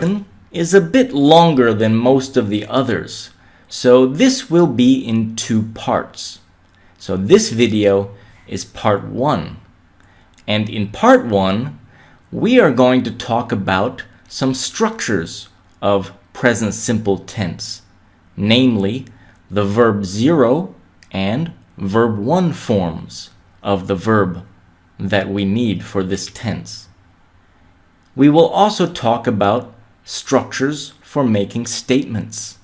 kindergarten is a bit longer than most of the others, so this will be in 2 parts. So this video is part 1. And in part 1, we are going to talk about some structures of present simple tense, namely the verb 0 and verb 1 forms of the verb that we need for this tense. We will also talk about structures for making statements.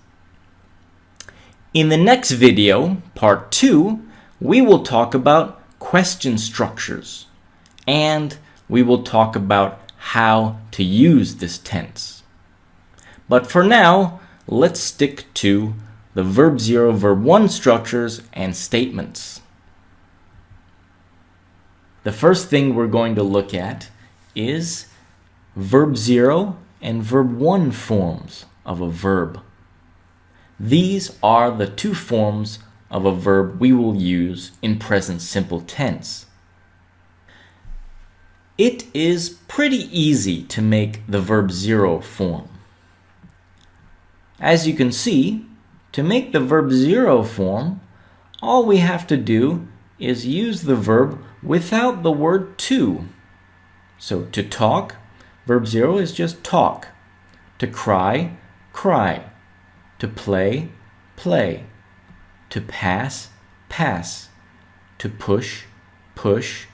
In the next video, part 2, we will talk about question structures, and we will talk about how to use this tense. But for now, let's stick to the verb 0, verb 1 structures and statements. The first thing we're going to look at is verb 0 and verb 1 forms of a verb. These are the 2 forms of a verb we will use in present simple tense. It is pretty easy to make the verb 0 form. As you can see, to make the verb 0 form, all we have to do is use the verb without the word to. So to talk, verb 0 is just talk. To cry, cry. To play, play. To pass, pass. To push, push.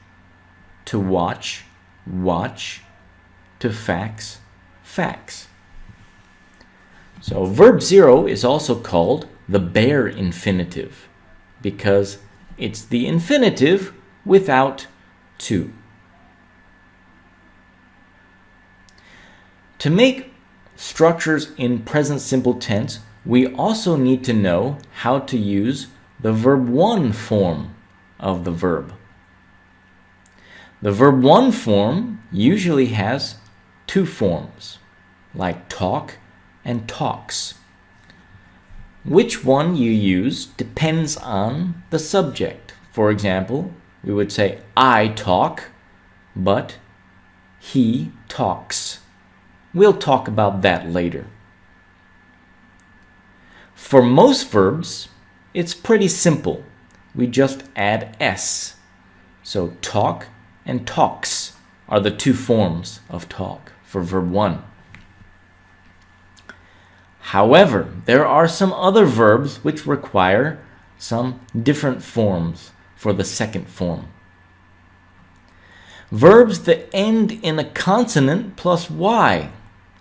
To watch, watch. To fax, fax. So verb 0 is also called the bare infinitive because it's the infinitive without to. To make structures in present simple tense, we also need to know how to use the verb 1 form of the verb. The verb 1 form usually has 2 forms, like talk and talks. Which one you use depends on the subject. For example, we would say, I talk, but he talks. We'll talk about that later. For most verbs, it's pretty simple. We just add s. So talk and talks are the 2 forms of talk for verb 1. However, there are some other verbs which require some different forms for the second form. Verbs that end in a consonant plus y,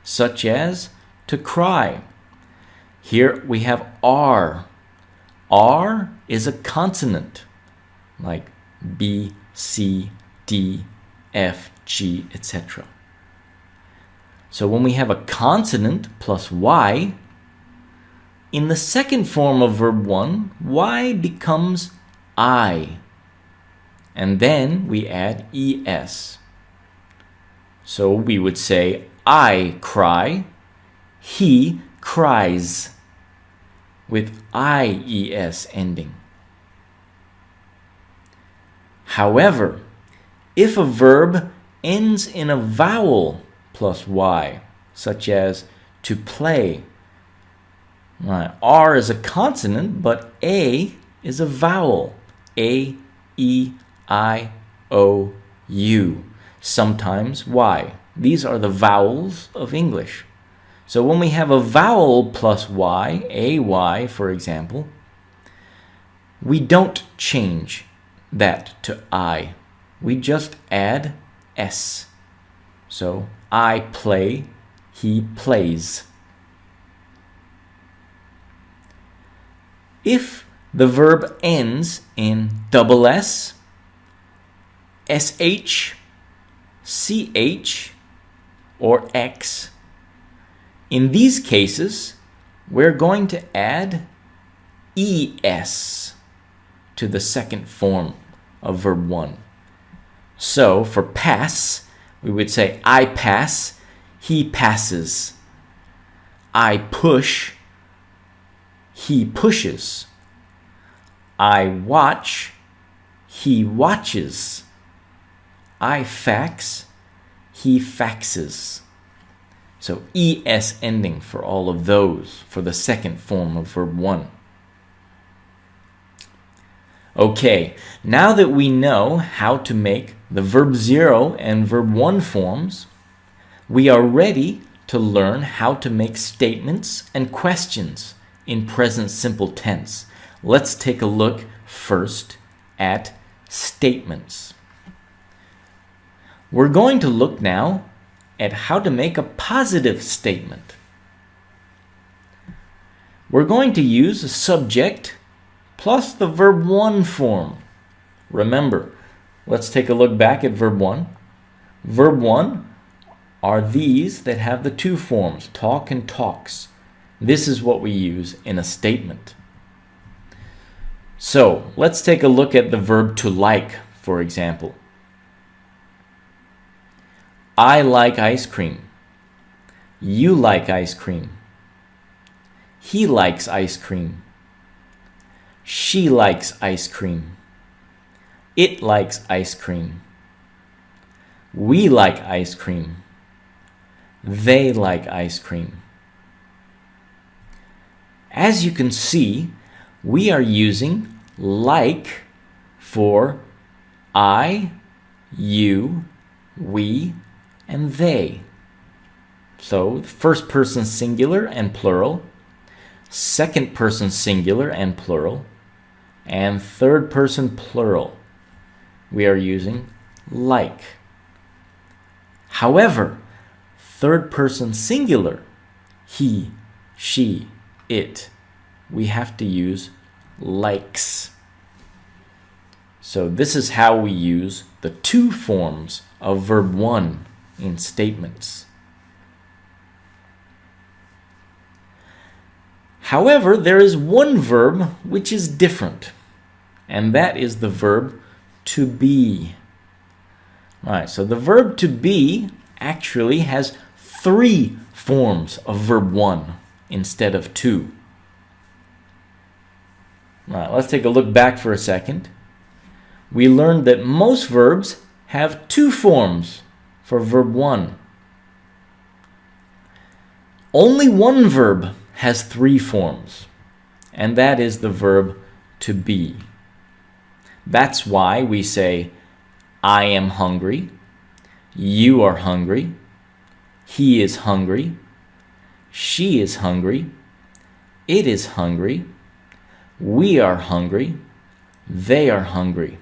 such as to cry. Here we have R. R is a consonant, like B, C, D, F, G, etc. So when we have a consonant plus y, in the second form of verb 1, y becomes I. And then we add es. So we would say, I cry, he cries, with ies ending. However, if a verb ends in a vowel plus y, such as to play, R is a consonant, but A is a vowel. A, E, I, O, U. Sometimes Y. These are the vowels of English. So when we have a vowel plus Y, AY for example, we don't change that to I. We just add S. So I play, he plays. If the verb ends in double S, SH, CH, or X, in these cases, we're going to add ES to the second form of verb 1. So for pass, we would say I pass, he passes. I push, he pushes. I watch, he watches. I fax, he faxes. So es ending for all of those for the second form of verb 1. Okay, now that we know how to make the verb 0 and verb 1 forms, we are ready to learn how to make statements and questions in present simple tense. Let's take a look first at statements. We're going to look now at how to make a positive statement. We're going to use a subject plus the verb 1 form. Remember, let's take a look back at verb 1. Verb 1 are these that have the two forms, talk and talks. This is what we use in a statement. So, let's take a look at the verb to like, for example. I like ice cream. You like ice cream. He likes ice cream. She likes ice cream. It likes ice cream. We like ice cream. They like ice cream. As you can see, we are using like for I, you, we, and they. So first person singular and plural, second person singular and plural, and third person plural. We are using like. However, third person singular, he, she, it, we have to use likes. So this is how we use the two forms of verb 1 in statements. However, there is one verb which is different, and that is the verb to be. All right, so the verb to be actually has 3 forms of verb 1 instead of 2. All right, let's take a look back for a second. We learned that most verbs have 2 forms for verb 1. Only one verb has 3 forms, and that is the verb to be. That's why we say, I am hungry, you are hungry, he is hungry, she is hungry, it is hungry, we are hungry, they are hungry.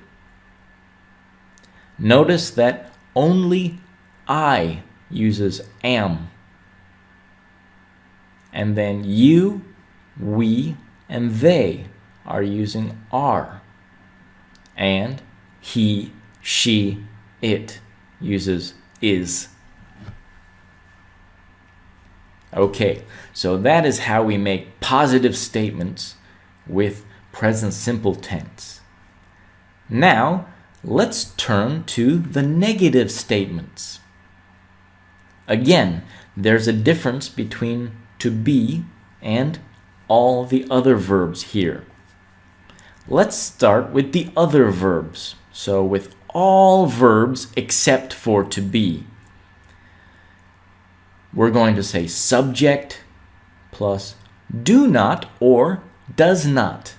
Notice that only I uses am. And then you, we, and they are using are. And he, she, it uses is. Okay, so that is how we make positive statements with present simple tense. Now, let's turn to the negative statements. Again, there's a difference between to be and all the other verbs here. Let's start with the other verbs. So with all verbs except for to be, we're going to say subject plus do not or does not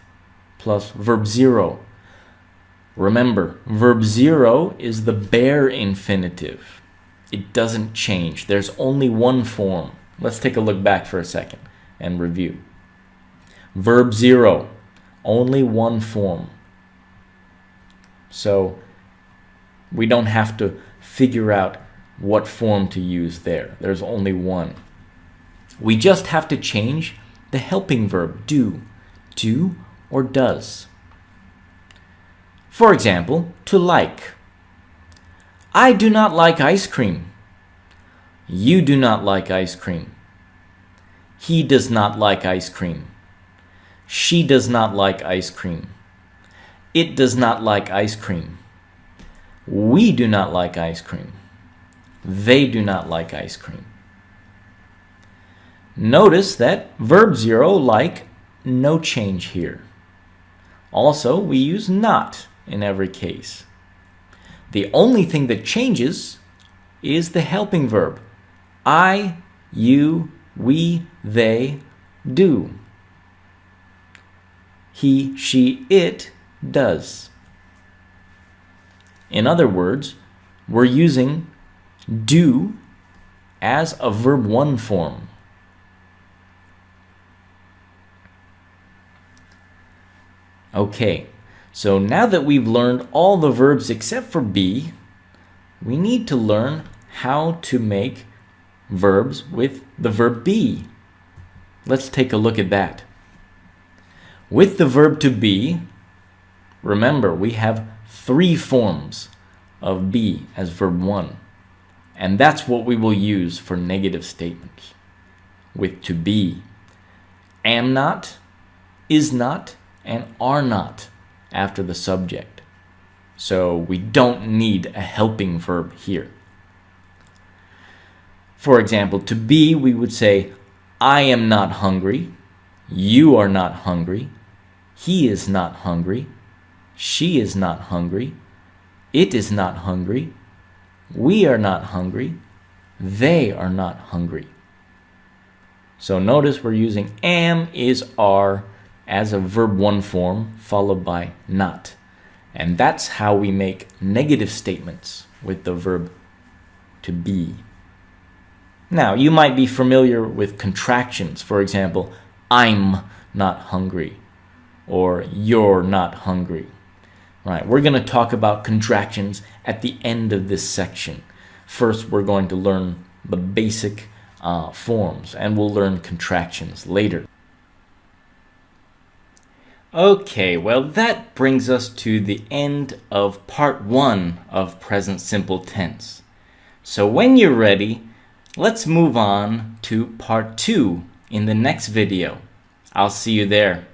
plus verb 0. Remember, verb 0 is the bare infinitive. It doesn't change. There's only one form. Let's take a look back for a second and review. Verb 0, only one form. So we don't have to figure out what form to use there. There's only one. We just have to change the helping verb do or does. For example, to like. I do not like ice cream. You do not like ice cream. He does not like ice cream. She does not like ice cream. It does not like ice cream. We do not like ice cream. They do not like ice cream. Notice that verb 0, like, no change here. Also, we use not in every case. The only thing that changes is the helping verb. I, you, we, they do. He, she, it does. In other words, we're using do as a verb 1 form. Okay, so now that we've learned all the verbs except for be, we need to learn how to make verbs with the verb be. Let's take a look at that. With the verb to be, remember we have 3 forms of be as verb 1. And that's what we will use for negative statements. With to be, am not, is not, and are not after the subject. So we don't need a helping verb here. For example, to be, we would say, I am not hungry, you are not hungry, he is not hungry, she is not hungry, it is not hungry, we are not hungry, they are not hungry. So notice we're using am, is, are as a verb 1 form followed by not. And that's how we make negative statements with the verb to be. Now, you might be familiar with contractions. For example, I'm not hungry, or you're not hungry. Right, we're going to talk about contractions at the end of this section. First, we're going to learn the basic forms, and we'll learn contractions later. Okay, well, that brings us to the end of part 1 of present simple tense. So when you're ready, let's move on to part 2 in the next video. I'll see you there.